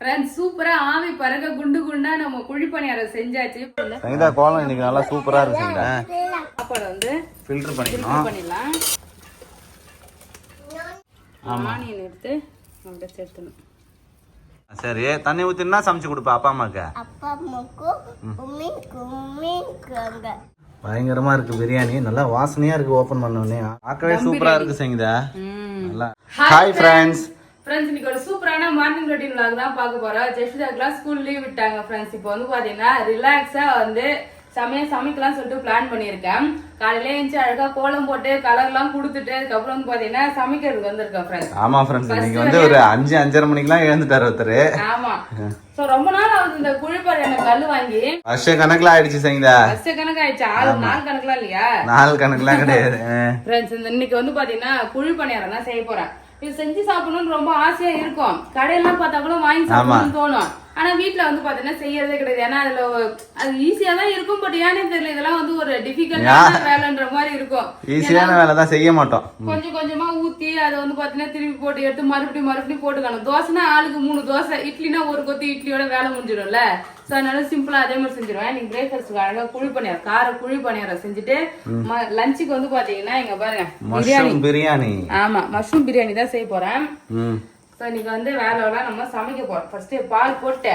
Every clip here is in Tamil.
ஃப்ரெண்ட்ஸ் சூப்பரா ஆவி பறக்க குண்டு குண்டா நம்ம குழிப்பணியாரம் செஞ்சாச்சு. சங்கீதா கோலம் இன்னைக்கு நல்லா சூப்பரா இருக்கு சங்கீதா. சாப்பாடு வந்து ஃபில்டர் பண்ணிடலாம். ஆமா ஆனியன் எடுத்து அப்படியே சேர்த்தணும். சரி தண்ணி ஊத்தினா சமைச்சு கொடுப்பா அப்பா அம்மாக்கு. பயங்கரமா இருக்கு பிரியாணி, நல்லா வாசனையா இருக்கு. ஓபன் பண்ண உடனே பார்க்கவே சூப்பரா இருக்கு சங்கீதா. நல்லா ஹாய் ஃப்ரெண்ட்ஸ். ஃப்ரெண்ட்ஸ் இன்னைக்கு ஒரு சூப்பரான மார்னிங் ரொட்டீன் vlog தான் பார்க்க போறோம். ஜெஷிதாக்குலாம் ஸ்கூல் லீவ் விட்டாங்க ஃப்ரெண்ட்ஸ். இப்போ வந்து பாத்தீங்கன்னா ரிலாக்ஸா வந்து சமைக்கலாம் சொல்லிட்டு பிளான் பண்ணியிருக்கேன். காலையில எழுந்து அழகா கோலம் போட்டு கலர்லாம் கொடுத்துட்டு அதுக்கப்புறம் வந்து பாத்தீங்கன்னா சமைக்கிறதுக்கு வந்திருக்கேன் ஃப்ரெண்ட்ஸ். ஆமா ஃப்ரெண்ட்ஸ் இன்னைக்கு வந்து ஒரு 5:30 மணிக்கெல்லாம் எழுந்துட்டாரு ஒருத்தர். ஆமா சோ ரொம்ப நாள் ஆகுது இந்த குழிப்பணியாரம் கல்லு வாங்கி. வருஷ கணக்குல ஆயிடுச்சு சங்கீதா. வருஷ கணக்கு ஆயிடுச்சு. நாள் கணக்குலாம் இல்லையா? நாள் கணக்குலாம் கிடையாது ஃப்ரெண்ட்ஸ். இன்னைக்கு வந்து பாத்தீங்கன்னா குழிப்பணியாரம் தான் செய்ய போறேன். இது செஞ்சு சாப்பிடணும்னு ரொம்ப ஆசையா இருக்கும். கடையெல்லாம் பார்த்தா கூட வாங்கி சாப்பிடணும்னு தோணும். ஆனா வீட்டுல வந்து பாத்தீங்கன்னா செய்யறதே கிடையாது. ஏன்னா அதுல அது ஈஸியா தான் இருக்கும். பட் ஏன்னு தெரியல இதெல்லாம் வந்து ஒரு டிஃபிகல்ட்டான வேலைன்ற மாதிரி இருக்கும். ஈஸியான வேலை தான் செய்ய மாட்டோம். கொஞ்சம் கொஞ்சமா ஊத்தி அதை வந்து பாத்தீங்கன்னா திருப்பி போட்டு எடுத்து மறுபடியும் போட்டுக்கணும். தோசைனா ஆளுக்கு 3 தோசை, இட்லினா ஒரு கொத்து இட்லியோட வேலை முடிஞ்சிடும்ல. சோ அதனால சிம்பிளா அதே மாதிரி செஞ்சிருவேன். நீங்க பிரேக்ஃபாஸ்ட்க்கு அழகா குழிப்பணியாரம் கார குழிப்பணியாரம் செஞ்சுட்டு லஞ்சுக்கு வந்து பாத்தீங்கன்னா இங்க பாருங்க பிரியாணி. ஆமா மஷ்ரூம் பிரியாணி தான் செய்ய போறேன். இன்னைக்கு வந்து வேலையெல்லாம் நம்ம சமைக்க போறோம். ஃபர்ஸ்ட் பால் போட்டு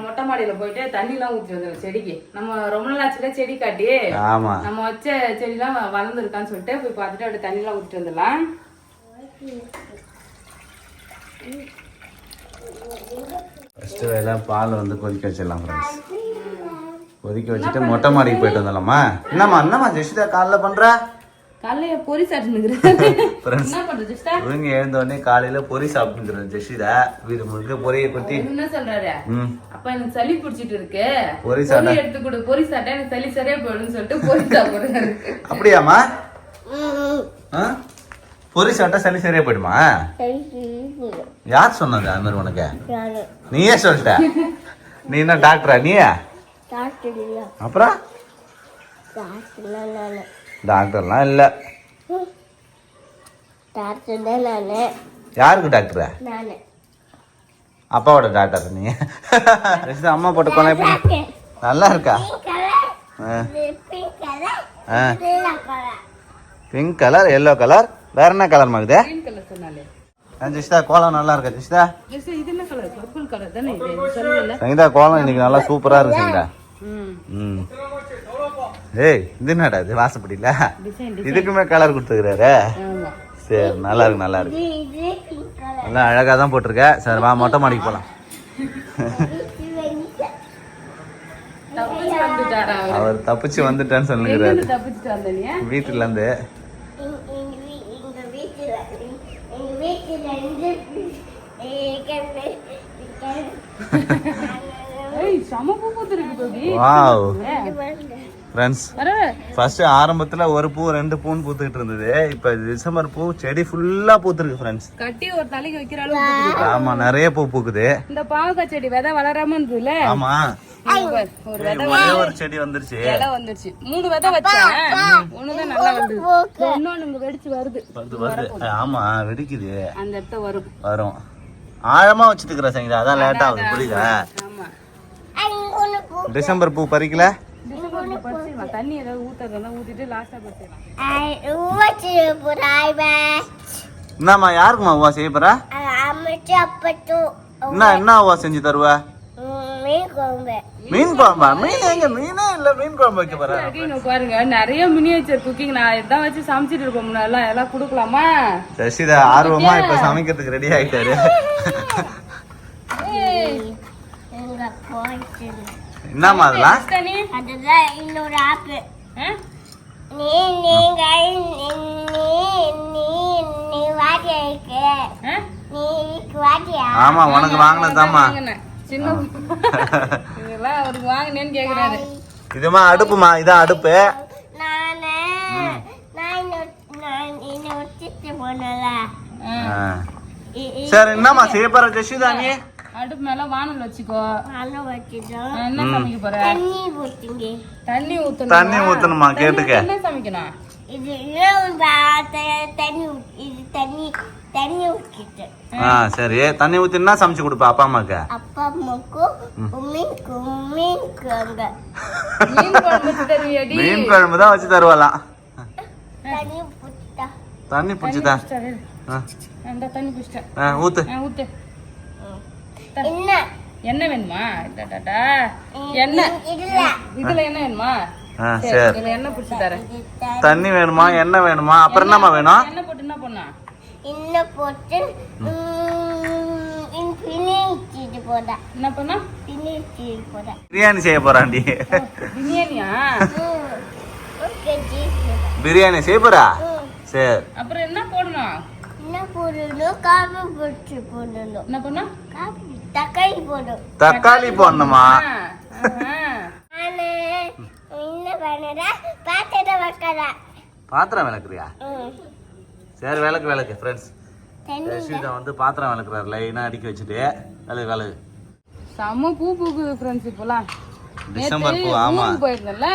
மொட்டை மாடியில போயிட்டு தண்ணி எல்லாம் ஊற்றி வந்துடும் செடிக்கு. நம்ம ரொம்ப நாள் ஆச்சுல செடி காட்டி நம்ம வச்ச செடி எல்லாம் வளர்ந்துருக்கான்னு சொல்லிட்டு போய் பார்த்துட்டு அப்படியே தண்ணி எல்லாம் ஊற்றிட்டு வந்துடலாம். ஃபர்ஸ்ட் வேலை பால் வந்து கொதிக்க வச்சிடலாம் ஃப்ரெண்ட்ஸ். கொதிக்க வச்சுட்டு மொட்டை மாடிக்கு போயிட்டு வந்துடலாமா? என்னம்மா ஜெஷிதா காலைல பண்ற? காலையில பொரி சாப்பிட்டு எழுந்த உடனே காலையில பொரி சாப்பிட்டு ஜெஷிதா. வீடு முழுக்க பொரியை கொட்டி என்ன சொல்றாரு, அப்ப எனக்கு சளி பிடிச்சிட்டு இருக்கு, பொரி சாப்பிட்டா எடுத்து கொடு, பொரி சாப்பிட்டா எனக்கு சளி சரியா போயிடும்னு சொல்லிட்டு பொரி சாப்பிடுறாரு. அப்படியாமா? பொரி சாப்பிட்டா சளி சரியா போயிடுமா? யார் சொன்னது அது மாதிரி உனக்கு? நீயே சொல்லிட்ட. நீ என்ன டாக்டரா? நீ அப்புறம் டாக்டர்லாம் இல்ல. யாருக்கு டாக்டரா? அப்பாவோட டாக்டர் நீ. அம்மா போட்ட கோலம் எப்படி நல்லா இருக்கா? பிங்க் கலர், எல்லோ கலர், வேற என்ன கலர் மாகுது? ஜெஷிதா கோலம் நல்லா இருக்கா? ஜெஷிதா சங்கீதா கோலம் இன்னைக்கு நல்லா சூப்பரா இருக்கு சங்கீதா. ஏய் இது என்னடா இது வாசப்படியில இதுக்குமே கலர் கொடுத்துக்கிறாரு. சரி நல்லா இருக்கு நல்லா இருக்கு, நல்லா அழகா தான் போட்டிருக்க. சரி வா மொட்டை மாடிக்கு போலாம். அவர் தப்பிச்சு வந்துட்டான்னு சொல்லுகிறாரு வீட்டுல இருந்து. ஆரம்பத்துல ஒரு பூ 2 பூ பூத்துக்கிட்டு இருந்தது. இப்ப டிசம்பர் பூ செடி ஃபுல்லா பூத்துருக்கு ஃப்ரெண்ட்ஸ். கட்டி ஒரு தலைக்கு வைக்கிற அளவுக்கு. ஆமா நிறைய பூ பூக்குது. இந்த பாவக்காய் செடி விதை வளராம இருந்ததுல. ஆமா ஒரு செடி வந்துருச்சு, இலை வந்துருச்சு. 3 விதை வச்சேன், ஒண்ணுதான் நல்லா வந்து இன்னொன்னு வெடிச்சு வருது. ஆமா வெடிக்குது, அந்த இடத்த வரும். ஆழமா வச்சுட்டுக்கிற சங்கீதா, அதான் லேட் ஆகுது. புரியுதா? டிசம்பர் பூ பறிக்கல. தண்ணி ஏதாவது ஊத்துறதா ஊத்திட்டு லாஸ்டா பறிக்கலாம். என்னம்மா யாருக்குமா உவா செய்ய போற? என்ன உவா செஞ்சு தருவ? மீன் குழம்பா? மீன் எங்க? மீனே இல்ல, மீன் குழம்பு வைக்க போற. பாருங்க நிறைய மினியேச்சர் குக்கிங் நான் இதான் வச்சு சமைச்சிட்டு இருப்போம். எல்லாம் குடுக்கலாமா? சசிதா ஆர்வமா இப்ப சமைக்கிறதுக்கு ரெடி ஆயிட்டாரு. என்னம்மா அதெல்லாம்? இன்னொரு ஆப். ஆமா உனக்கு வாங்கினதாமா. அவருக்கு வாங்கினேன்னு கேக்குறாரு. இதுமா அடுப்புமா, இதான் அடுப்பு. சரி என்னம்மா செய்ய போற ஜெஷிதா? நீ அடுப்பு மேல வானல் வச்சுக்கோ. என்ன சமைக்க போற? தண்ணி ஊத்தணுமா? கேட்டுக்க. என்ன சமைக்கணும்? இது இன்னும் தண்ணி இது தண்ணி ஊற்றிட்டு சரி தண்ணி ஊத்தினா சமைச்சு கொடுப்பா அப்பா அம்மாக்கு. அப்பா அம்மாக்கும் மீனுக்கு அங்க மீன் குழம்பு வச்சு தருவியாடி? மீன் குழம்பு தான் வச்சு தருவாளாம். தண்ணி ஊற்றிட்டா தண்ணி பிடிச்சதா அந்த தண்ணி குடிச்சிட்டேன். ஊத்து. ஊத்து. என்ன என்ன வேணுமா? எண்ணெய் இல்ல இதுல என்ன வேணுமா? சரி இதுல எண்ணெய் பிடிச்சி தரேன். தண்ணி வேணுமா எண்ணெய் வேணுமா அப்புறம் என்னம்மா வேணும்? எண்ணெய் போட்டு என்ன பண்ணா? இன்னும் போட்டு பிணிச்சிட்டு போதா என்ன பண்ணா? பிணிச்சிட்டு போதா பிரியாணி செய்ய போறாண்டி. பிரியாணியா? பிரியாணி செய்ய போறா? சரி அப்புறம் என்ன போடணும்? என்ன போடணும்? காபி போட்டு போடணும். என்ன பண்ணா? காபி தக்காளி போடணும். தக்காளி போடணுமா? நானு என்ன பண்ணறா பாத்திரம் வைக்கிறா. பாத்திரம் விளக்குறியா? சரி விளக்கு ஃப்ரெண்ட்ஸ். யஷ்விதா வந்து பாத்திரம் விளக்குறாரு லைனா அடிக்க வச்சுட்டு விளக்கு. செம்ம பூ பூக்குது ஃப்ரெண்ட்ஸ் இப்போலாம். டிசம்பர் பூ. ஆமா போயிருந்தேன்ல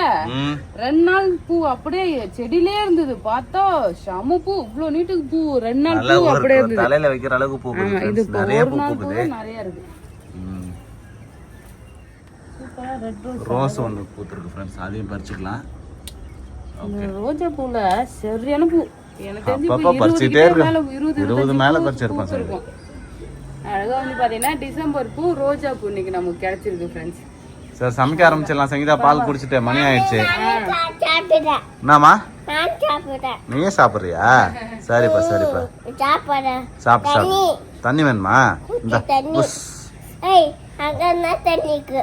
2 நாள் பூ அப்படியே செடியிலே இருந்தது. பார்த்தா செம பூ இவ்வளவு நீட்டுக்கு பூ 2 நாள் பூ அப்படியே இருந்தது. தலையில வைக்கிற அளவுக்கு பூ ஆமா இது நிறைய பூ நாள் பூ பூக்குது. நிறைய இருக்கு. சூப்பரா ரெட் ரோஸ் ரோஸ் ஒன்று பூத்துருக்கு ஃப்ரெண்ட்ஸ். அதையும் பறிச்சுக்கலாம். ரோஜா பூல சரியான பூ. எனக்கு தெரிஞ்சு அப்பப்ப பறிச்சுட்டே இருக்கு. 20 மேல பூ பறிச்சிருப்பான் சார். இருக்கும். அழகா வந்து பாத்தீங்கன்னா டிசம்பர் பூ ரோஜா பூ இன்னைக்கு நமக்கு கிடைச்சிருக்கு ஃப்ரெண்ட்ஸ். சார் சமைக்க ஆரம்பிச்சிடலாம். சங்கீதா பால் குடிச்சிட்டு மணி ஆயிடுச்சு. சாப்பிடுறேன். என்னம்மா நான் சாப்பிடுறேன். நீயே சாப்பிடுறியா? சரிப்பா சாப்பிடுறேன். சாப்பிடு. தண்ணி வேணுமா? இந்த தண்ணி. ஏய் அங்க என்ன தண்ணிக்கு?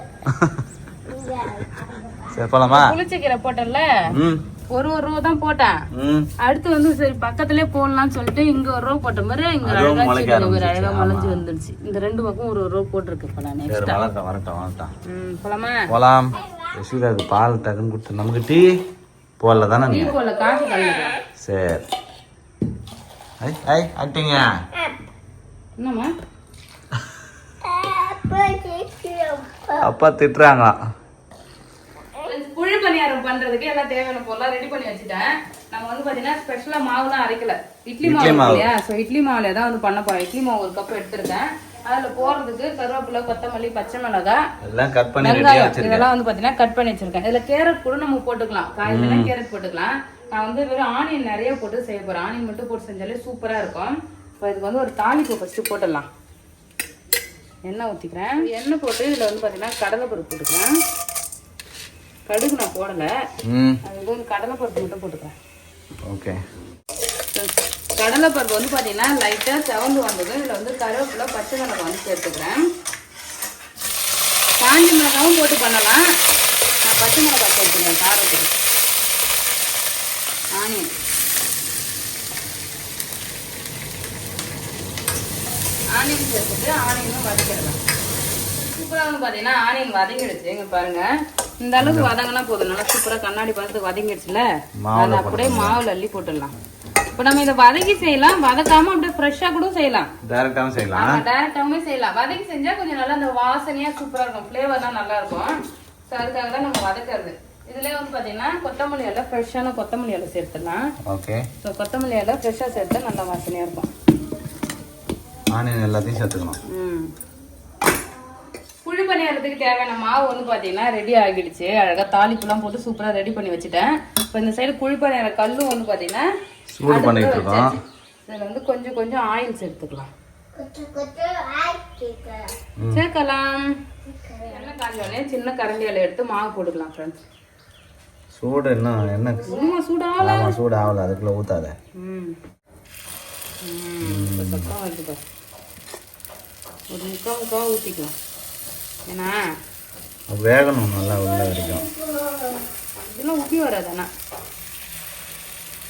சரி போலாமா? புளிச்சக்கீரை போட்டல ஒரு ரூ தான் போட்டேன். அடுத்து வந்து சரி பக்கத்துலயே போடலாம்னு சொல்லிட்டு இங்க ஒரு ரூ போட்ட மாதிரி இங்க அழகா முளைஞ்சு வந்துருச்சு. இந்த 2 பக்கம் ஒரு ரூ போட்டிருக்கு. போலாம் நெக்ஸ்ட் வரட்டும். போலாமா? போலாம். யஷ்விதாக்கு பால் டக்குன்னு கொடுத்து நமக்கு டீ போடல தானே நீ? போல காஃபி கலந்துக்கலாம். சரி ஆக்டிங்க. என்னம்மா? அப்பா திட்டுறாங்களா? குழி பணியாரம் பண்றதுக்கு எல்லாம் தேவையான பொருளா ரெடி பண்ணி வச்சுட்டேன். நம்ம வந்து பாத்தீங்கன்னா ஸ்பெஷலா மாவுலாம் அரைக்கல. இட்லி மாவு இல்லையா? சோ இட்லி மாவுல தான் வந்து பண்ண போறேன். இட்லி மாவு 1 கப் எடுத்திருக்கேன். அதுல போறதுக்கு கருவேப்பிலை, கொத்தமல்லி, பச்சை மிளகாய் எல்லாம் கட் பண்ணி ரெடியா வச்சிருக்கேன். இதெல்லாம் வந்து பாத்தீங்கன்னா கட் பண்ணி வச்சிருக்கேன். இதுல கேரட் கூட நம்ம போட்டுக்கலாம். காய்கறினா கேரட் போட்டுக்கலாம். நான் வந்து வெறும் ஆனியன் நிறைய போட்டு செய்ய போறேன். ஆனியன் மட்டும் போட்டு செஞ்சாலே சூப்பரா இருக்கும். இப்போ இதுக்கு வந்து ஒரு தாளிப்பு ஃபர்ஸ்ட் போட்டுடலாம். எண்ணெய் ஊற்றிக்கிறேன். எண்ணெய் போட்டு இதில் வந்து பார்த்தீங்கன்னா கடலைப்பருப்பு போட்டுக்கிறேன். கடுகு நான் போடலை. அது வந்து கடலைப்பருப்பு மட்டும் போட்டுக்கிறேன். ஓகே. கடலைப்பருப்பு வந்து பார்த்தீங்கன்னா லைட்டாக செவந்து வந்தது. இதில் வந்து கருவேப்பிலை, பச்சை மிளகாய் வந்து சேர்த்துக்கிறேன். காஞ்ச மிளகாவும் போட்டு பண்ணலாம். நான் பச்சை மிளகாய் சேர்த்துக்கிறேன் காரத்துக்கு. ஆனியன் சேர்த்துட்டு ஆனியனும் வதக்கிடலாம். சூப்பராக வந்து பார்த்தீங்கன்னா ஆனியன் வதங்கிடுச்சு. இங்கே பாருங்க இந்த அளவுக்கு வதங்கினா போதும். நல்லா சூப்பராக கண்ணாடி பார்த்து வதங்கிடுச்சுல. அதை அப்படியே மாவுல அள்ளி போட்டுடலாம். இப்போ நம்ம இதை வதக்கி செய்யலாம், வதக்காம அப்படியே ஃப்ரெஷ்ஷாக கூட செய்யலாம். டைரக்டாவும் செய்யலாம். டைரக்டாவுமே செய்யலாம். வதக்கி செஞ்சா கொஞ்சம் நல்லா அந்த வாசனையா சூப்பரா இருக்கும். ஃப்ளேவர்லாம் நல்லா இருக்கும். ஸோ அதுக்காக தான் நம்ம வதக்கிறது. இதுல வந்து பாத்தீங்கன்னா கொத்தமல்லி இலை, ஃப்ரெஷ்ஷான கொத்தமல்லி இலை சேர்த்துடலாம். ஓகே. ஸோ கொத்தமல்லி இலை ஃப்ரெஷ்ஷாக சேர்த்தா நல்லா வாசனையா இருக்கும். ஆனியன் எல்லாத்தையும் சேர்த்துக்கணும். புளி பணியாரத்துக்கு தேவையான மாவு வந்து பாத்தீங்கன்னா ரெடி ஆகிடுச்சு. அழகா தாளிப்புலாம் போட்டு சூப்பரா ரெடி பண்ணி வச்சுட்டேன். இப்போ இந்த சைடு புளி பணியார கல்லும் வந்து பாத்தீங்கன்னா சூடு பண்ணிட்டு இருக்கோம். இதுல வந்து கொஞ்சம் கொஞ்சம் ஆயில் சேர்த்துக்கலாம். சேர்க்கலாம். எண்ணெய் காஞ்சோடனே சின்ன கரண்டியால எடுத்து மாவு போட்டுக்கலாம் ஃப்ரெண்ட்ஸ். சூடு என்ன சூடாகல. ஆமா சூடு ஆகல, அதுக்குள்ள ஊத்தாத. சத்தம் வருது பாரு. ஒரு முக்கால் ஊற்றிக்கலாம். ஏன்னா வேகணும் நல்லா உள்ள வரைக்கும். இதெல்லாம் ஊற்றி வராதாண்ணா.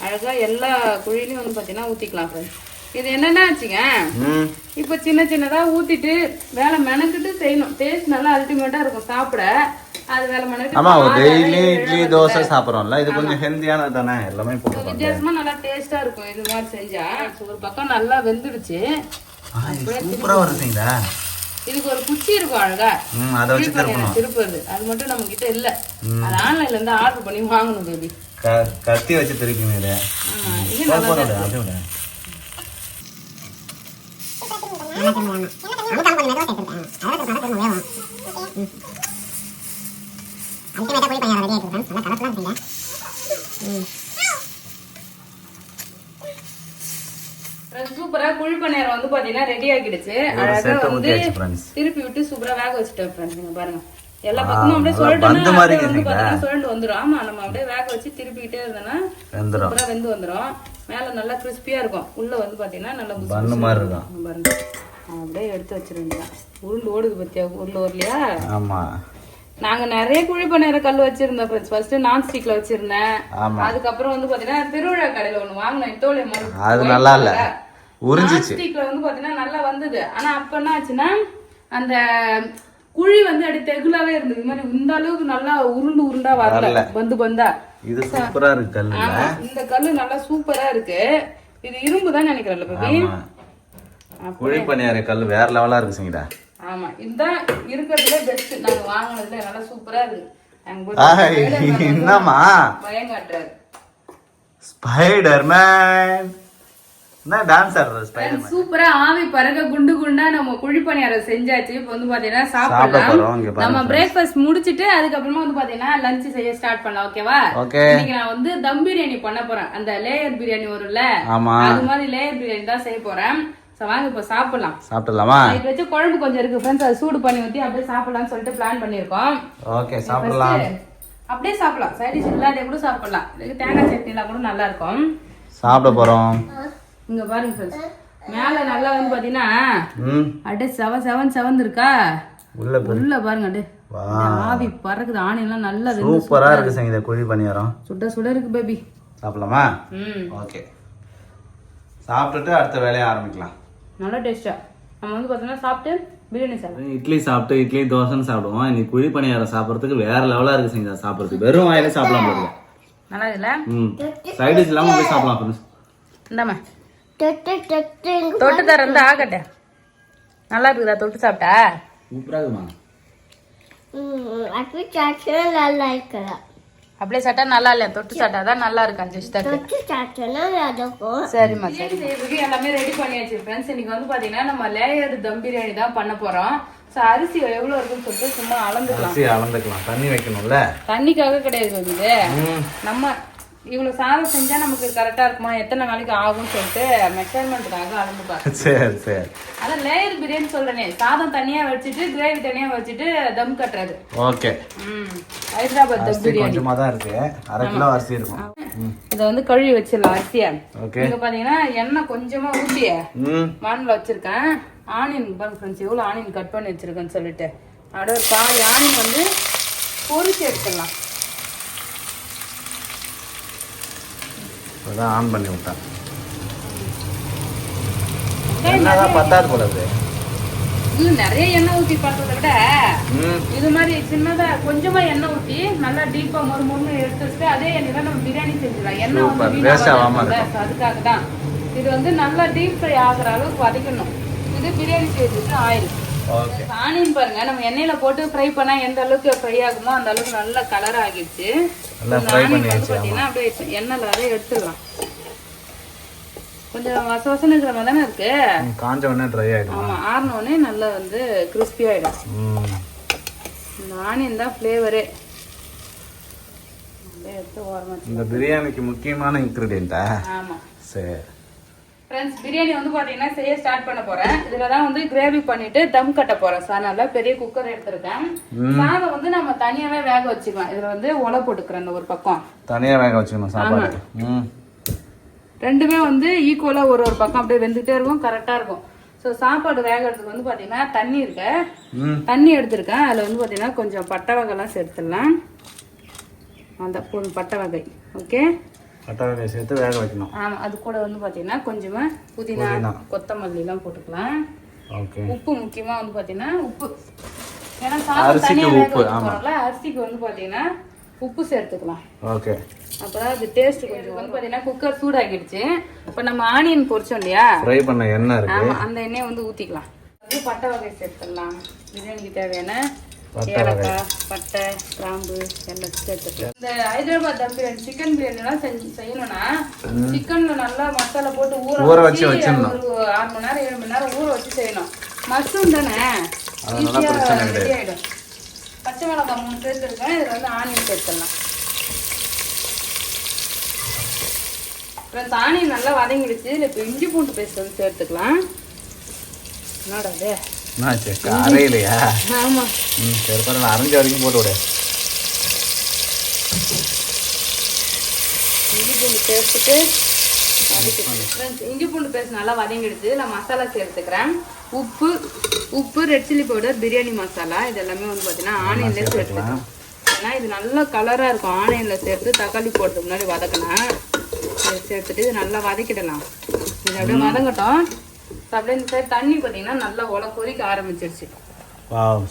அழகா எல்லா குழியிலையும் வந்து பார்த்தீங்கன்னா ஊற்றிக்கலாம் ஃப்ரெண்ட்ஸ். இது என்னென்ன ஆச்சுங்க, இப்போ சின்ன சின்னதாக ஊற்றிட்டு வேலை மெனக்கிட்டு செய்யணும். டேஸ்ட் நல்லா அல்டிமேட்டாக இருக்கும் சாப்பிட. அது வேலை மெனக்கிட்டு. ஆமா, டெய்லி இட்லி தோசை சாப்பிட்றோம்ல, இது கொஞ்சம் ஹெல்த்தியானது தானே, எல்லாமே போட்டு வித்தியாசமா நல்லா டேஸ்ட்டாக இருக்கும் இது மாதிரி செஞ்சா. ஒரு பக்கம் நல்லா வெந்துடுச்சு. சூப்பரா வருதுங்களா. இதுக்கு ஒரு குச்சி இருக்கும் அழகா, அதை வச்சு திருப்புறது. அது மட்டும் நம்ம கிட்ட இல்ல. அது ஆன்லைன்ல இருந்து ஆர்டர் பண்ணி வாங்கணும் பேபி. கத்தி வச்சு திருப்பிங்க இதை. ஆமா, இது நல்லா போட தான் விடு, இருக்கு. அப்படியே விடு. சூப்பரா குழிப்ப நேரம் வந்து பாத்தீங்கன்னா ரெடி ஆகிடுச்சு. ஒரு அழகா செட்டை வந்து ஊத்தியாச்சு friends. திருப்பி விட்டு சூப்பரா வேக வச்சுட்டேன் ஃப்ரெண்ட்ஸ். நீங்க பாருங்க எல்லா ஆ, பக்கமும் அப்படியே நல்லா பந்து சொல்லிட்டோம்னா மாதிரி அப்படியே வந்து இருக்குங்களா? பாத்தீங்கன்னா சொல்லிட்டு வந்துரும். ஆமா, நம்ம அப்படியே வேக வச்சு திருப்பிக்கிட்டே இருந்தோம்னா வெந்துரும். சூப்பரா வெந்து வந்துரும். மேல நல்லா கிறிஸ்பியா இருக்கும், உள்ள வந்து பாத்தீங்கன்னா நல்லா புசு பண்ணு புசுன்னு மாதிரி இருக்கும். பாருங்க அப்படியே எடுத்து வச்சிருந்தேன். உருண்டு ஓடுது பத்தியா, உருண்டு ஓடலையா? ஆமா நாங்க நிறைய குழிப்ப நேரம் கல் வச்சிருந்தோம் ஃப்ரெண்ட்ஸ். ஃபர்ஸ்ட் நான் ஸ்டிக்ல வச்சிருந்தேன். ஆமா. அதுக்கப்புறம் வந்து பாத்தீங்கன்னா திருவிழா கடையில ஒண்ணு வாங்கினேன், தோலை மாதிரி. அது நல்லா இல்ல, உறிஞ்சிச்சு. நான்ஸ்டிக்ல வந்து பாத்தீங்கன்னா நல்லா வந்தது. ஆனா அப்ப என்ன ஆச்சுன்னா அந்த குழி வந்து அப்படியே தெகுலாவே இருந்தது. இது மாதிரி இந்த அளவுக்கு நல்லா உருண்டு உருண்டா வரல, பந்து பந்தா. இது சூப்பரா இருக்கு கல்லு. ஆமா, இந்த கல்லு நல்லா சூப்பரா இருக்கு. இது இரும்பு தான் நினைக்கிறேன்ல பேபி. குழி பணியார கல்லு வேற லெவலா இருக்கு சங்கீதா. ஆமா, இதுதான் இருக்கிறதுல பெஸ்ட். நாங்க வாங்கினதுல நல்லா சூப்பரா இருக்கு. என்னம்மா பயம் காட்டுறாரு ஸ்பைடர்மேன். என்ன டான்ஸ் ஆடுற ஸ்பைடர்மேன். சூப்பரா ஆவி பறக்க குண்டு குண்டா நம்ம குழிப்பணியாரம் செஞ்சாச்சு. இப்போ வந்து பாத்தீங்கன்னா சாப்பிட சாப்பிடலாம். போறோம். இங்க பாருங்க நம்ம பிரேக்ஃபாஸ்ட் முடிச்சிட்டு அதுக்கப்புறமா வந்து பாத்தீங்கன்னா லஞ்ச் செய்ய ஸ்டார்ட் பண்ணலாம். ஓகேவா? ஓகே. இன்னைக்கு நான் வந்து தம் பிரியாணி பண்ண போறேன். அந்த லேயர் பிரியாணி வரும்ல, ஆமா, அது மாதிரி லேயர் பிரியாணி தான் செய்ய போறேன். சோ வாங்க இப்ப சாப்பிடலாம். சாப்பிடலாமா? இது வச்சு குழம்பு கொஞ்சம் இருக்கு ஃப்ரெண்ட்ஸ், அது சூடு பண்ணி ஊத்தி அப்படியே சாப்பிடலாம்னு சொல்லிட்டு பிளான் பண்ணிருக்கோம். ஓகே, சாப்பிடலாம். அப்படியே சாப்பிடலாம், சைட் டிஷ் இல்லாத கூட சாப்பிடலாம். இதுக்கு தேங்காய் சட்னி எல்லாம் கூட நல்லா இருக்கும். சாப்பிட போறோம். இங்க பாருங்க ஃப்ரெண்ட்ஸ், மேல நல்லா வந்து பாத்தீங்கன்னா ம், அப்படியே செவந்து இருக்கா. உள்ள பாருங்க அப்படியே வா, ஆவி பறக்குது. ஆணியெல்லாம் நல்லா வெந்து சூப்பரா இருக்கு சங்கீதா குழி பணியாரம். சுட சுட இருக்கு பேபி. சாப்பிடலாமா? ம், ஓகே, சாப்பிட்டுட்டு அடுத்த வேலையை ஆரம்பிக்கலாம். நல்லா டேஸ்டா. நம்ம வந்து பாத்தீங்கன்னா சாப்பிட்டு பிரியாணி சாப்பிடலாம். இட்லி சாப்பிட்டு இட்லி தோசைன்னு சாப்பிடுவோம். இன்னைக்கு குழி பணியாரம் சாப்பிட்றதுக்கு வேற லெவலா இருக்கு சங்கீதா. சாப்பிட்றதுக்கு வெறும் வாயில சாப்பிடலாம் போதும். நல்லா இருக்குல்ல? ம், சைட் டிஷ் இல்லாம போய் சாப்பிடலாம் ஃப்ரெண்ட்ஸ். இந்தாமா தொட்டு தொட்டு தொட்டு தரந்து ஆகட்ட. நல்லா இருக்குதா தொட்டு சாப்பிட்டா? சூப்பரா இருக்குமா? அப்படி சாப்பிட்டா நல்லா இருக்கலாம். அப்படியே சாப்பிட்டா நல்லா இல்லையா? தொட்டு சாப்பிட்டா தான் நல்லா இருக்கு. 5 இஷ்டத்துக்கு. தொட்டு சாப்பிட்டா அதுக்கும் சரிம்மா சரி. எல்லாமே ரெடி பண்ணியாச்சு ஃப்ரெண்ட்ஸ். இன்னைக்கு வந்து பாத்தீங்கன்னா நம்ம லேயர் தம் பிரியாணி தான் பண்ண போறோம். சோ அரிசி எவ்வளவு இருக்குன்னு சொல்லிட்டு சும்மா அளந்துக்கலாம். அரிசி அளந்துக்கலாம், தண்ணி வைக்கணும்ல. தண்ணிக்காக கிடையாது இது. நம்ம இவ்வளவு சாதம் செஞ்சா நமக்கு கரெக்டா இருக்குமா, எத்தனை நாளைக்கு ஆகும்னு சொல்லிட்டு மெஷர்மெண்ட்டுக்காக அளந்து பாருங்க. சரி சரி. அதான் லேயர் பிரியாணி சொல்றேனே, சாதம் தனியா வச்சுட்டு கிரேவி தனியா வச்சுட்டு தம் கட்டுறது. ஓகே. ஹைதராபாத் தம் அரிசி பிரியாணி. கொஞ்சமா தான் இருக்கு, 1/2 கிலோ அரிசி இருக்கும். இதை வந்து கழுவி வச்சிடலாம் அரிசிய. ஓகே. இங்க பாத்தீங்கன்னா எண்ணெய் கொஞ்சமா ஊத்திய வானல வச்சிருக்கேன். ஆனியன் பாருங்க ஃப்ரெண்ட்ஸ், எவ்வளவு ஆனியன் கட் பண்ணி வச்சிருக்கேன்னு சொல்லிட்டு அப்படியே ஒரு பாதி ஆனியன் வந்து பொரிச்சு எடுத்துடலாம். அதான் ஆன் பண்ணி விட்டேன். என்னதான் பத்தாது போல இருக்கு. இது நிறைய எண்ணெய் ஊத்தி பண்றதை விட இது மாதிரி சின்னதா கொஞ்சமா எண்ணெய் ஊத்தி நல்லா டீப்பா மொறு எடுத்து வச்சுட்டு அதே எண்ணெய் நம்ம பிரியாணி செஞ்சிடலாம். எண்ணெய் வந்து வேஸ்ட் ஆகாம இருக்கும். அதுக்காக தான் இது வந்து நல்லா டீப் ஃப்ரை ஆகுற அளவுக்கு வதக்கணும். இது பிரியாணி செய்யறதுக்கு ஆயில். ஓகே. ஆனியன் பாருங்க, நம்ம எண்ணெயில போட்டு ஃப்ரை பண்ணா எந்த அளவுக்கு ஃப்ரை ஆகுமோ அந்த அளவுக்கு நல்லா கலர் ஆகிடுச்சு. நல்லா ஃப்ரை பண்ணியாச்சு. பாத்தீங்கன்னா அப்படியே எண்ணெய்ல அதை எடுத்துடலாம். கொஞ்சம் வசவசன்னு இருக்கிற மாதிரி தானே இருக்கு. காஞ்ச உடனே ட்ரை ஆயிடும். ஆமா, ஆறின உடனே நல்லா வந்து கிறிஸ்பி ஆயிடும். இந்த ஆனியன் தான் ஃப்ளேவரே. எடுத்து ஓரமா இந்த பிரியாணிக்கு முக்கியமான இன்கிரிடியன்ட்டா? ஆமா. சரி ஃப்ரெண்ட்ஸ், பிரியாணி வந்து பாத்தீங்கன்னா செய்ய ஸ்டார்ட் பண்ண போறேன். இதுலதான் வந்து கிரேவி பண்ணிட்டு தம் கட்ட போறேன். அதனால பெரிய குக்கர் எடுத்திருக்கேன். சாதம் வந்து நம்ம தனியாவே வேக வச்சுக்கலாம். இதுல வந்து ஒலை போட்டுக்கிறேன். இந்த ஒரு பக்கம் தனியா வேக வச்சுக்கணும் சாப்பாடு. ரெண்டுமே வந்து ஈக்குவலா ஒரு பக்கம் அப்படியே வெந்துட்டே இருக்கும், கரெக்டா இருக்கும். ஸோ சாப்பாடு வேகிறதுக்கு வந்து பாத்தீங்கன்னா தண்ணி இருக்கு, தண்ணி எடுத்திருக்கேன். அதுல வந்து பாத்தீங்கன்னா கொஞ்சம் பட்டை வகைலாம் சேர்த்துடலாம். அந்த பட்டை வகை. ஓகே, பட்டை வகை சேர்த்து வேக வைக்கணும். ஆமா, அது கூட வந்து பாத்தீங்கன்னா கொஞ்சமா புதினா கொத்தமல்லி எல்லாம் போட்டுக்கலாம். ஓகே. உப்பு முக்கியமா வந்து பாத்தீங்கன்னா உப்பு, ஏன்னா சாதம் தனியா வேக வைக்கிறோம்ல, அரிசிக்கு வந்து பாத்தீங்கன்னா உப்பு சேர்த்துக்கலாம். ஓகே. அப்புறம் அது டேஸ்ட் கொஞ்சம் வந்து பாத்தீங்கன்னா குக்கர் சூடாகிடுச்சு. இப்போ நம்ம ஆனியன் பொரிச்சோம் இல்லையா, ஃப்ரை பண்ண எண்ணெய் இருக்கு. ஆமா, அந்த எண்ணெயை வந்து ஊத்திக்கலாம். வந்து பட்டை வகை சேர்த்துடலாம். பிரியாணிக்கு தேவையான ஏலக்காய், பட்டை, கிராம்பு எல்லாத்தையும் சேர்த்துக்கலாம். இந்த ஹைதராபாத் தம் பிரியாணி சிக்கன் பிரியாணிலாம் செய்யணும்னா சிக்கன்ல நல்லா மசாலா போட்டு ஊற வச்சு ஒரு 6 மணி நேரம் 7 மணி நேரம் ஊற வச்சு செய்யணும். மஷ்ரூம் தானே ஈஸியாக ரெடி ஆகிடும். பச்சை மிளகாய் 3 சேர்த்துருக்கேன். இதில் வந்து ஆனியன் சேர்த்துடலாம். அப்புறம் ஆனியன் நல்லா வதங்கிடுச்சு. இதில் இப்போ இஞ்சி பூண்டு பேஸ்ட் வந்து சேர்த்துக்கலாம். என்னடா அது அரையிலையா? ஆமா சரி பரவாயில்ல, அரைஞ்ச வரைக்கும் போட்டு விட. இஞ்சி பூண்டு சேர்த்துட்டு இஞ்சி பூண்டு பேஸ்ட் நல்லா வதங்கிடுச்சு. நான் மசாலா சேர்த்துக்கிறேன். உப்பு red chilli powder, biryani masala, இது எல்லாமே வந்து பார்த்தீங்கன்னா ஆனியன்ல சேர்த்துக்கலாம். ஏன்னா இது நல்லா கலராக இருக்கும். ஆனியன்ல சேர்த்து தக்காளி போடுறதுக்கு முன்னாடி வதக்கினேன். இதை சேர்த்துட்டு இது நல்லா வதக்கிடலாம். இது அப்படியே வதங்கட்டும். அப்படியே இந்த சைடு தண்ணி பார்த்தீங்கன்னா நல்லா கொதிக்க ஆரம்பிச்சிருச்சு.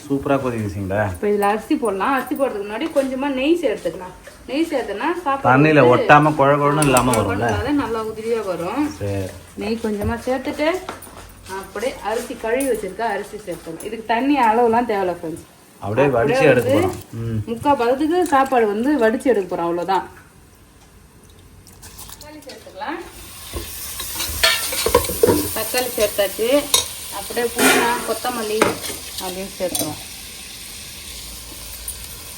சூப்பராக கொதிக்குங்களா? இப்போ இதில் அரிசி போடலாம். அரிசி போடுறதுக்கு முன்னாடி கொஞ்சமாக நெய் சேர்த்துக்கலாம். நெய் சேர்த்துனா சாப்பாடு தண்ணியில் ஒட்டாமல் குழகுழன்னு இல்லாமல் வரும்ல, நல்லா உதிரியாக வரும். நெய் கொஞ்சமாக சேர்த்துட்டு அப்படியே அரிசி கழுவி வச்சிருக்க அரிசி சேர்த்துக்கலாம். இதுக்கு தண்ணி அளவுலாம் தேவையில்ல ஃப்ரெண்ட்ஸ். அப்படியே வடிச்சு எடுத்து 3/4 பதத்துக்கு சாப்பாடு வந்து வடிச்சு எடுக்க போகிறோம். அவ்வளோதான். தக்காளி சேர்த்துக்கலாம். தக்காளி சேர்த்தாச்சு. அப்படியே புதினா, கொத்தமல்லி அப்படின்னு சேர்த்துறோம்.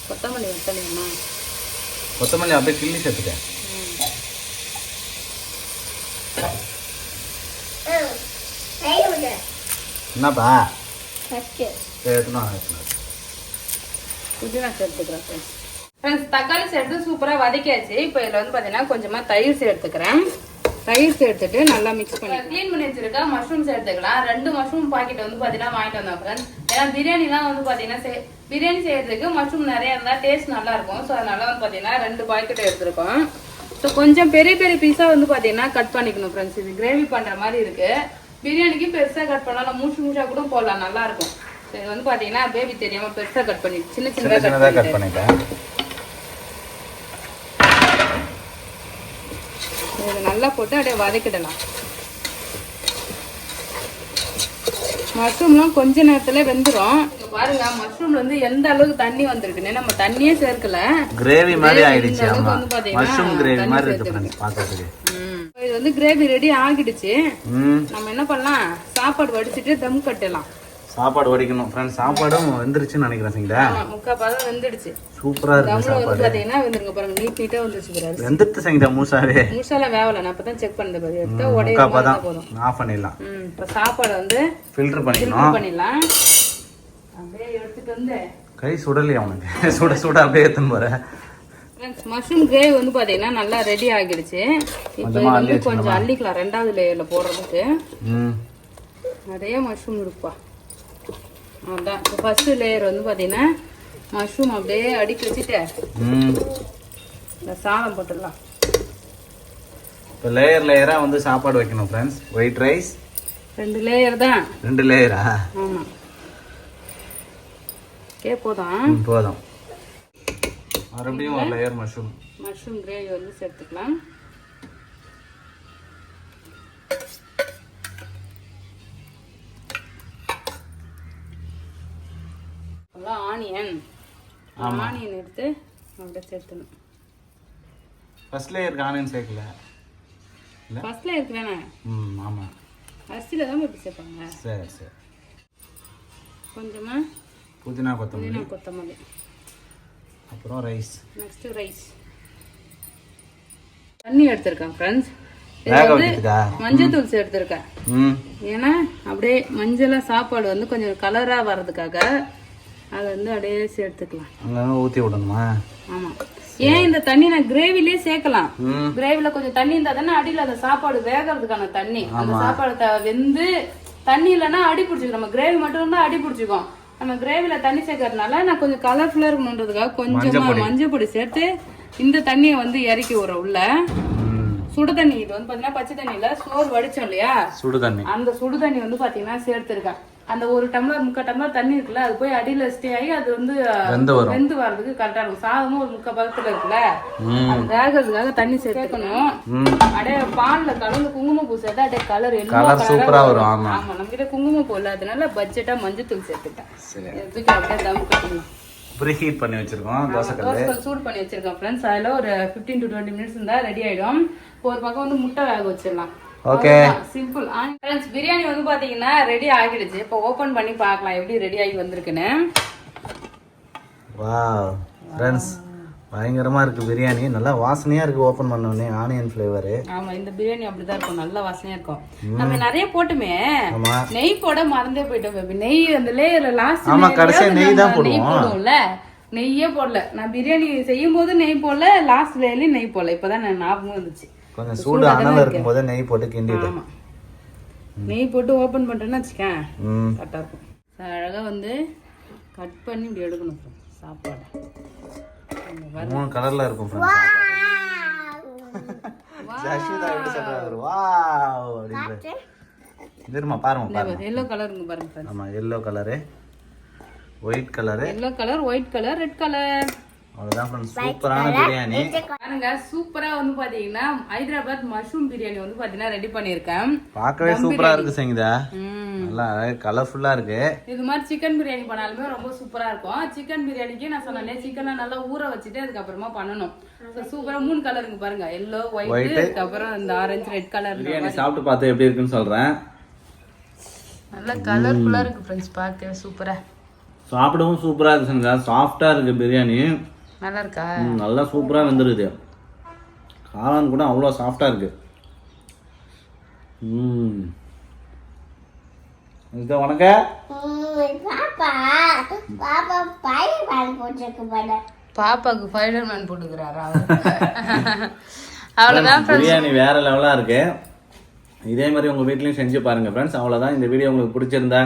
கொத்தமல்லி வெட்டலையுமா? கொத்தமல்லி அப்படியே கிள்ளி சேர்த்துட்டேன். என்னப்பா புதினா சேர்த்துக்கிறேன் ஃப்ரெண்ட்ஸ். தக்காளி சேர்த்து சூப்பராக வதக்கியாச்சு. இப்போ இதில் வந்து பார்த்தீங்கன்னா கொஞ்சமாக தயிர் சேர்த்துக்கிறேன். தயிர் சேர்த்துட்டு நல்லா மிக்ஸ் பண்ணி க்ளீன் பண்ணி வச்சிருக்கா மஷ்ரூம் சேர்த்துக்கலாம். 2 மஷ்ரூம் பாக்கெட் வந்து பார்த்தீங்கன்னா வாங்கிட்டு வந்தோம் ஃப்ரெண்ட்ஸ். ஏன்னா பிரியாணிலாம் வந்து பார்த்தீங்கன்னா பிரியாணி செய்யறதுக்கு மஷ்ரூம் நிறைய இருந்தால் டேஸ்ட் நல்லா இருக்கும். ஸோ அதனால வந்து பார்த்தீங்கன்னா 2 பாக்கெட் எடுத்துருக்கோம். ஸோ கொஞ்சம் பெரிய பெரிய பீஸாக வந்து பார்த்தீங்கன்னா கட் பண்ணிக்கணும் ஃப்ரெண்ட்ஸ். இது கிரேவி பண்ணுற மாதிரி இருக்கு. பிரியாணிக்கு பெருசாக கட் பண்ணலாம், மூஷா கூட போடலாம், நல்லா இருக்கும். ஸோ இது வந்து பார்த்தீங்கன்னா பேபி தெரியாமல் பெருசாக கட் பண்ணி சின்னதாக கட் பண்ணிட்டேன். இதை நல்லா போட்டு அப்படியே வதக்கிடலாம். மஷ்ரூம்லாம் கொஞ்ச நேரத்துல வெந்துடும். பாருங்க மஷ்ரூம்ல இருந்து எந்த அளவுக்கு தண்ணி வந்திருக்குன்னு. நம்ம தண்ணியே சேர்க்கல, கிரேவி மாதிரி ஆயிடுச்சு. மஷ்ரூம் கிரேவி மாதிரி இருக்கு பாக்கிறதுக்கு. இது வந்து கிரேவி ரெடி ஆகிடுச்சு. நம்ம என்ன பண்ணலாம், சாப்பாடு வடிச்சிட்டு தம் கட்டலாம். சாப்பாடு வடிக்கணும் ஃப்ரெண்ட்ஸ். சாப்பாடும் வெந்துருச்சுன்னு நினைக்கிறேன். சரிங்களா? 3/4 பதம் வெந்துடுச்சு. சூப்பரா இருக்கு சாப்பாடு. பாத்தீங்கன்னா வெந்துருங்க பாருங்க, நீட்டா வந்துருச்சு பாருங்க. வெந்துட்டு சரிங்களா? மூசாலாம் வேவல. நான் அப்பதான் செக் பண்ணது பாரு. எடுத்தா உடையே போதும். ஆஃப் பண்ணிடலாம். இப்ப சாப்பாடு வந்து ஃபில்டர் பண்ணிடலாம். அப்படியே எடுத்துட்டு வந்து கை சுடலையா உனக்கு? சுட சுட அப்படியே எடுத்துன்னு போற. மஷ்ரூம் கிரேவி வந்து பாத்தீங்கன்னா நல்லா ரெடி ஆகிடுச்சு. இப்போ கொஞ்சம் அள்ளிக்கலாம் 2வது லேயர்ல போடுறதுக்கு. நிறைய மஷ்ரூம் இருக்குப்பா. அதான் ஃபர்ஸ்ட் லேயர் வந்து பாத்தீங்கன்னா மஷ்ரூம் அப்படியே அடிக்கி வச்சுட்டு இந்த சாதம் போட்டுடலாம். இப்போ லேயர் லேயரா வந்து சாப்பாடு வைக்கணும் ஃப்ரெண்ட்ஸ். ஒயிட் ரைஸ் 2 லேயர் தான். 2 லேயரா? ஆமா. போதும். மறுபடியும் ஒரு லேயர் மஷ்ரூம் கிரேவி வந்து சேர்த்துக்கலாம். ஆனியன் எடுத்து அப்படியே சேர்த்தணும். ஃபர்ஸ்ட் லேயருக்கு ஆனியன் சேர்க்கல. ஃபர்ஸ்ட் லேயருக்கு வேணாம். ஆமா, அரிசியில தான் இப்படி சேர்ப்பாங்க. சரி. கொஞ்சமா புதினா கொத்தமல்லி அப்புறம் ரைஸ். Next rice. தண்ணி எடுத்துருக்கேன் ஃப்ரெண்ட்ஸ். மஞ்சள் தூள் சேர்த்துருக்கேன். ஏன்னா அப்படியே மஞ்சளா சாப்பாடு வந்து கொஞ்சம் கலரா வர்றதுக்காக அதை வந்து அப்படியே சேர்த்துக்கலாம். ஊத்தி விடணுமா? ஆமா. ஏன் இந்த தண்ணி நான் கிரேவிலே சேர்க்கலாம். கிரேவில கொஞ்சம் தண்ணி இருந்தா தானே அடியில அந்த சாப்பாடு வேகிறதுக்கான தண்ணி. அந்த சாப்பாடு வெந்து தண்ணி இல்லைன்னா அடி பிடிச்சிக்கும். நம்ம கிரேவி மட்டும் இருந்தா அடி பிடிச்சிக்கும். நம்ம கிரேவில தண்ணி சேர்க்கறதுனால நான் கொஞ்சம் கலர்ஃபுல்லா இருக்கணுன்றதுக்காக கொஞ்சமா மஞ்சள் பொடி சேர்த்து இந்த தண்ணியை வந்து இறக்கி விடுறோம் உள்ள. சுடு தண்ணி. இது வந்து பாத்தீங்கன்னா பச்சை தண்ணியில சோறு வடிச்சோம் இல்லையா, சுடு தண்ணி. அந்த சுடு தண்ணி வந்து பாத்தீங்கன்னா சேர்த்திருக்கேன். அந்த ஒரு டம்ளர் 3/4 டம்ளர் தண்ணி இருக்குல்ல அது போய் அடியில ஸ்டே ஆகி அது வந்து வெந்து வர்றதுக்கு கரெக்டா இருக்கும். சாதமும் ஒரு 3/4 பதத்துல இருக்குல்ல அது வேகிறதுக்காக தண்ணி சேர்த்துக்கணும். அப்படியே பால்ல கலந்து குங்குமப்பூ சேர்த்தா அப்படியே கலர் சூப்பரா வரும். ஆமா நம்ம கிட்ட குங்குமப்பூ இல்ல, அதனால பட்ஜெட்டா மஞ்சத்தூள் சேர்த்துட்டேன். தூக்கி அப்படியே தம் கட்டணும். ப்ரீ ஹீட் பண்ணி வச்சிருக்கோம் தோசைக்கல் சூடு பண்ணி வச்சிருக்கோம் ஃப்ரெண்ட்ஸ். அதுல ஒரு 15 to 20 மினிட்ஸ் இருந்தா ரெடி ஆயிடும். ஒரு பக்கம் வந்து முட்டை வேக வச்சிடலாம். Okay simple. ஃப்ரெண்ட்ஸ் பிரியாணி வந்து பாத்தீங்கன்னா ரெடி ஆகிடுச்சு. இப்போ ஓபன் பண்ணி பார்க்கலாம் எப்படி ரெடி ஆகி வந்திருக்குன்னு. வாவ் ஃப்ரெண்ட்ஸ் பயங்கரமா இருக்கு பிரியாணி. நல்லா வாசனையா இருக்கு ஓபன் பண்ண உடனே ஆனியன் ஃப்ளேவர். ஆமா இந்த பிரியாணி அப்படிதான் இருக்கும், நல்ல வாசனையா இருக்கும். நம்ம நிறைய போட்டுமே நெய் போட மறந்தே போயிட்டோம் பேபி. நெய் அந்த லேயர்ல லாஸ்ட் ஆமா கடைசியா நெய் தான் போடுவோம்ல. நெய்யே போடல. நான் பிரியாணி செய்யும் போது நெய் போடல, லாஸ்ட் லேயர்லயும் நெய் போடல. இப்பதான் நான் ஞாபகம் வந்துச்சு. கொஞ்சம் சூடு அனல் இருக்கும் போதே நெய் போட்டு கிண்டிட்டேன். ஆமா நெய் போட்டு ஓபன் பண்றேன்னு வச்சுக்கேன் கரெக்டா இருக்கும். அழகா வந்து கட் பண்ணி இப்படி எடுக்கணும் சாப்பாடு. 3 கலர்ல இருக்கும் ஃப்ரெண்ட்ஸ். ஜஷிதா எப்படி சொல்றாரு வாவ் அப்படிங்க. இதுமா பாருங்க பாருங்க. yellow கலருங்க பாருங்க ஃப்ரெண்ட்ஸ். ஆமா yellow colour, white colour, yellow colour, white colour, red colour. அவ்வளவுதான் ஃப்ரெண்ட்ஸ். சூப்பரான பிரியாணி பாருங்க. சூப்பரா வந்து பாத்தீங்கன்னா ஹைதராபாத் மஷ்ரூம் பிரியாணி வந்து பாத்தீங்கன்னா ரெடி பண்ணிருக்கேன். பார்க்கவே சூப்பரா இருக்கு சங்கீதா. நல்லா கலர்ஃபுல்லா இருக்கு. இது மாதிரி சிக்கன் பிரியாணி பண்ணாலுமே ரொம்ப சூப்பரா இருக்கும். சிக்கன் பிரியாணிக்கு நான் சொன்னேன் சிக்கனை நல்லா ஊற வச்சுட்டு அதுக்கப்புறமா பண்ணணும். சூப்பரா 3 கலருங்க பாருங்க, எல்லோ, ஒயிட், அதுக்கப்புறம் இந்த ஆரஞ்சு, ரெட் கலர். பிரியாணி சாப்பிட்டு பார்த்து எப்படி இருக்குன்னு சொல்றேன். நல்லா கலர்ஃபுல்லா இருக்கு ஃப்ரெண்ட்ஸ், பார்க்கவே சூப்பரா. சாப்பிடவும் சூப்பரா இருக்கு சங்கா. சாஃப்டா இருக்கு பிரியாணி. நல்லா இருக்கா? நல்லா சூப்பரா வெந்துருது. காளான் கூட அவ்வளோ சாஃப்டா இருக்கு. இது உனக்கு பாப்பாக்கு ஃபைடர்மேன் போட்டுக்கிறாரா? அவ்வளவுதான் பிரியாணி வேற லெவலா இருக்கு. இதே மாதிரி உங்க வீட்லயும் செஞ்சு பாருங்க ஃப்ரெண்ட்ஸ். அவ்வளவுதான். இந்த வீடியோ உங்களுக்கு பிடிச்சிருந்தா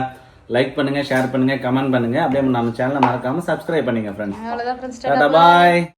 லைக் பண்ணுங்க, ஷேர் பண்ணுங்க, கமெண்ட் பண்ணுங்க. அப்படியே நம்ம சேனலை மறக்காம சப்ஸ்கிரைப் பண்ணுங்க ஃப்ரெண்ட்ஸ். அவ்வளவுதான் ஃப்ரெண்ட்ஸ். டாடா பாய்.